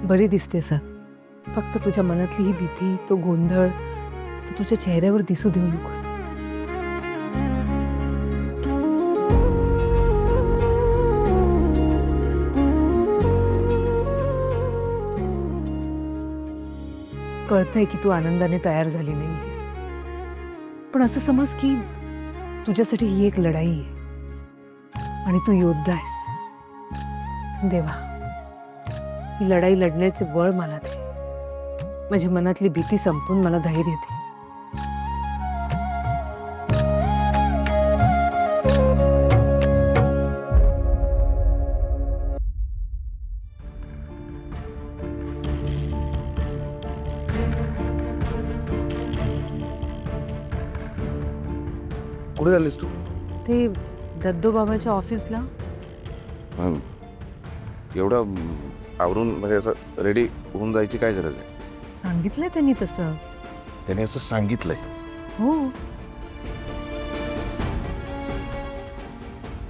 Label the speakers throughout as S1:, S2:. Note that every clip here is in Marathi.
S1: बरी दिसते सर. फक्त तुझ्या मनातली ही भीती, तो गोंधळ ते तुझ्या चेहऱ्यावर दिसू देऊ नकोस. कळतंय की तू आनंदाने तयार झाली नाहीयेस, पण असं समज की तुझ्यासाठी ही एक लढाई आहे आणि तू योद्धा आहेस. देवा, ही लढाई लढण्याचे बळ मला दे. माझ्या मनातली भीती संपून मला धैर्य दे.
S2: कुठे झालीस तू?
S1: ते दद्दो बाबाच्या ऑफिसला.
S2: एवढं आवरून म्हणजे असं रेडी होऊन जायची काय गरज आहे?
S1: सांगितलंय त्यांनी तसं.
S2: त्याने असं सांगितलंय.
S1: हो.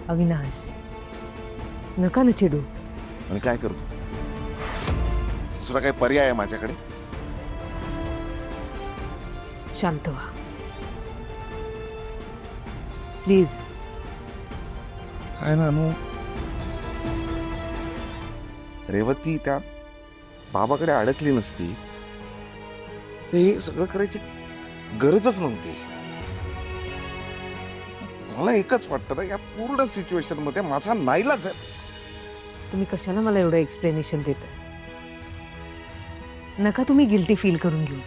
S1: अविनाश, नका ना चिडू.
S2: आणि काय करू? दुसरा काही पर्याय आहे माझ्याकडे?
S1: शांत व्हा प्लीज.
S2: काय ना अनु, रेवती त्या बाबाकडे अडकली नसती हे सगळं करायची गरजच नव्हती. मला एकच वाटतं ना, या पूर्ण सिच्युएशन मध्ये माझा नाईलाज आहे.
S1: तुम्ही कशाला मला एवढं एक्सप्लेनेशन देताय? नका तुम्ही गिल्टी फील करून घेऊ.